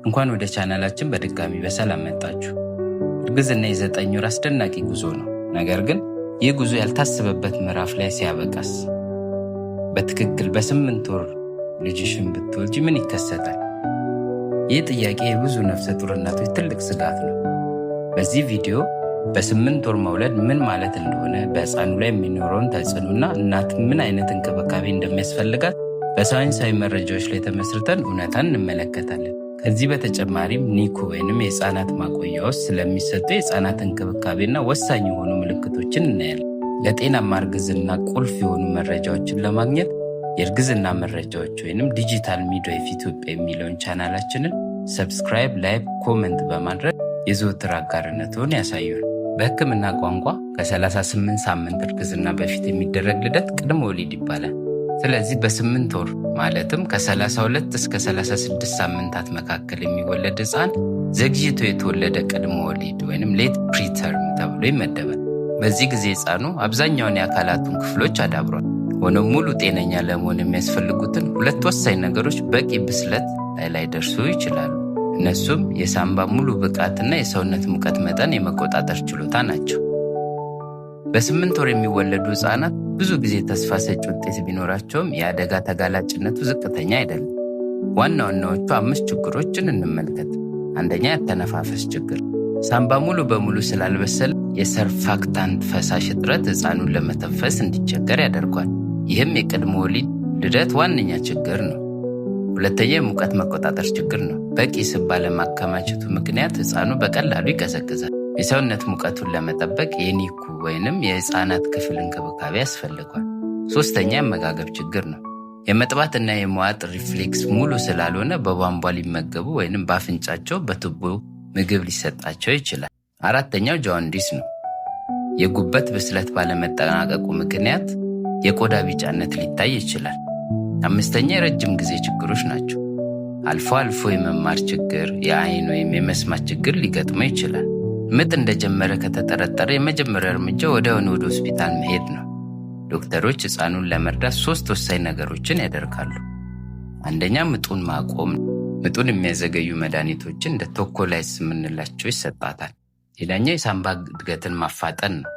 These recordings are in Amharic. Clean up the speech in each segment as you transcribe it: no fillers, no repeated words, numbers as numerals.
እንኳን ወደ ቻናላችን በድጋሚ በሰላም መጣችሁ። እርግዝና የ9 ወር አስደናቂ ጉዞ ነው። ነገር ግን ይህ ጉዞ ያልታሰበበት ምዕራፍ ላይ ሲያበቃስ? በትክክል በ8 ወር ልጅሽን ብትወልጂ ምን ይከሰታል? ይህ ጥያቄ የብዙ ነፍሰ ጡር እናቶች ትልቅ ስጋት ነው። በዚህ ቪዲዮ በ8 ወር መውለድ ምን ማለት እንደሆነ፣ በሕፃኑ ላይ የሚኖረውን ተጽዕኖና እናት ምን አይነት እንክብካቤ እንደሚያስፈልጋት በሳይንሳዊ መረጃዎች ላይ ተመስርተን እውነታን እንመለከታለን። ከዚህ በተጨማሪም ኒኩ ወይንም የሕፃናት ማቆያ ውስጥ ስለሚሰጡ የሕፃናት እንክብካቤና ወሳኝ የሆኑ ምልክቶችን እናያለን። ለጤናማ እርግዝና ቁልፍ የሆኑ መረጃዎችን ለማግኘት የእርግዝና መረጃዎች ወይንም ዲጂታል ሚድዋይፍ ኢትዮጵያ የሚለውን ቻናላችንን ሰብስክራይብ፣ ላይክ፣ ኮመንት በማድረግ የዘወትር አጋርነትዎን ያሳዩን። በሕክምና ቋንቋ ከ38 ሳምንት እርግዝና በፊት የሚደረግ ልደት ቅድመ ወሊድ ይባላል። ስለዚህ በ8 ወር ማለትም ከ32 እስከ 36 ሳምንታት መካከል የሚወለድ ሕፃን ዘግይቶ የተወለደ ቅድመ ወሊድ ወይንም ሌት ፕሪተርም ተብሎ ይመደባል። በዚህ ጊዜ ሕፃኑ አብዛኛውን የአካላቱን ክፍሎች አዳብሯል። ሆኖም ሙሉ ጤነኛ ለመሆን የሚያስፈልጉትን 2 ወሳኝ ነገሮች በቂ ብስለት ላይ ደርሱ ይችላሉ። እነሱም የሳምባ ሙሉ ብቃትና የሰውነት ሙቀት መጠን የመቆጣጠር ችሎታ ናቸው። በ8 ወር የሚወለዱ ሕፃናት ብዙ ጊዜ ተስፋ ሰጪ ውጤት ቢኖራቸውም የአደጋ ተጋላጭነቱ ዝቅተኛ አይደለም። ዋና ዋናዎቹ 5 ችግሮችን እንመልከት። አንደኛ፣ ያተነፋፈስ ችግር። ሳምባ ሙሉ በሙሉ ስላልበሰለ የሰርፋክታንት ፈሳሽ እጥረት ሕፃኑን ለመተንፈስ እንዲቸገር ያደርጓል። ይህም የቅድመ ወሊድ ልደት ዋነኛ ችግር ነው። ሁለተኛ፣ የሙቀት መቆጣጠር ችግር ነው። በቂ ስብ ባለማከማቸቱ ምክንያት ሕፃኑ በቀላሉ ይቀዘቅዛል። የሰውነት ሙቀቱን ለመጠበቅ የኒኩ ወይንም የሕፃናት ክፍል እንክብካቤ ያስፈልጓል። ሶስተኛ፣ የአመጋገብ ችግር ነው። የመጥባትና የመዋጥ ሪፍሌክስ ሙሉ ስላልሆነ በቧንቧ ሊመገቡ ወይንም በአፍንጫቸው በቱቦ ምግብ ሊሰጣቸው ይችላል። አራተኛው ጃውንዲስ ነው። የጉበት ብስለት ባለመጠናቀቁ ምክንያት የቆዳ ቢጫነት ሊታይ ይችላል። አምስተኛ፣ የረጅም ጊዜ ችግሮች ናቸው። አልፎ አልፎ የመማር ችግር፣ የአይን ወይም የመስማት ችግር ሊገጥመው ይችላል። ምጥ እንደጀመረ ከተጠረጠረ የመጀመሪያ እርምጃ ወዲያውኑ ወደ ሆስፒታል መሄድ ነው። ዶክተሮች ሕፃኑን ለመርዳት 3 ወሳኝ ነገሮችን ያደርጋሉ። አንደኛ፣ ምጡን ማቆም። ምጡን የሚያዘገዩ መድኃኒቶችን እንደ ቶኮላይስ የምንላቸው ይሰጣታል። ሌላኛው የሳምባ እድገትን ማፋጠን ነው።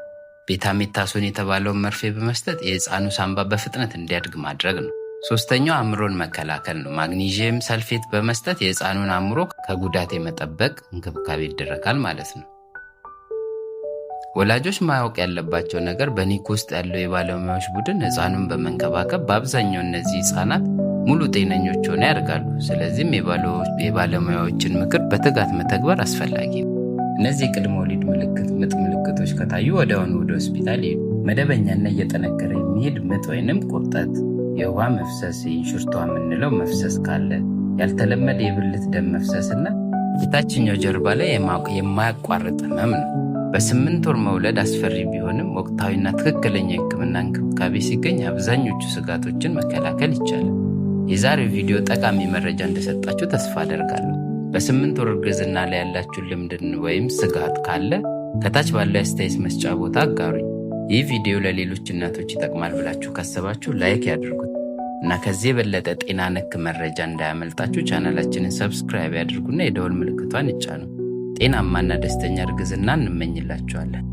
ቤታሜታሶን የተባለውን መርፌ በመስጠት የሕፃኑ ሳምባ በፍጥነት እንዲያድግ ማድረግ ነው። ሶስተኛው አእምሮን መከላከል ነው። ማግኒዥየም ሰልፌት በመስጠት የሕፃኑን አእምሮ ከጉዳት የመጠበቅ እንክብካቤ ይደረጋል ማለት ነው። ወላጆች ማወቅ ያለባቸው ነገር በኒኩ ውስጥ ያለው የባለሙያዎች ቡድን ሕፃኑን በመንከባከብ በአብዛኛው እነዚህ ሕፃናት ሙሉ ጤነኞች ሆነው ያድጋሉ። ስለዚህም የባለሙያዎችን ምክር በትጋት መተግበር አስፈላጊ ነው። እነዚህ የቅድመ ወሊድ ምጥ ምልክቶች ከታዩ ወዲያውኑ ወደ ሆስፒታል ይሄዱ። መደበኛና እየጠነከረ የሚሄድ ምጥ ወይንም ቁርጠት፣ የውሃ መፍሰስ፣ የእንሽርቷ የምንለው መፍሰስ ካለ፣ ያልተለመደ የብልት ደም መፍሰስና የታችኛው ጀርባ ላይ የማያቋርጥ ህመም ነው። በ8 ወር መውለድ አስፈሪ ቢሆንም ወቅታዊና ትክክለኛ የሕክምና እንክብካቤ ሲገኝ አብዛኞቹ ስጋቶችን መከላከል ይቻላል። የዛሬው ቪዲዮ ጠቃሚ መረጃ እንደሰጣችሁ ተስፋ አደርጋለሁ። በ8 ወር እርግዝና ላይ ያላችሁ ልምድን ወይም ስጋት ካለ ከታች ባለው አስተያየት መስጫ ቦታ አጋሩኝ። ይህ ቪዲዮ ለሌሎች እናቶች ይጠቅማል ብላችሁ ካሰባችሁ ላይክ ያድርጉት እና ከዚህ የበለጠ ጤና ነክ መረጃ እንዳያመልጣችሁ ቻናላችንን ሰብስክራይብ ያድርጉና የደወል ምልክቷን ይጫኑ። ጤናማና ደስተኛ እርግዝና እንመኝላችኋለን።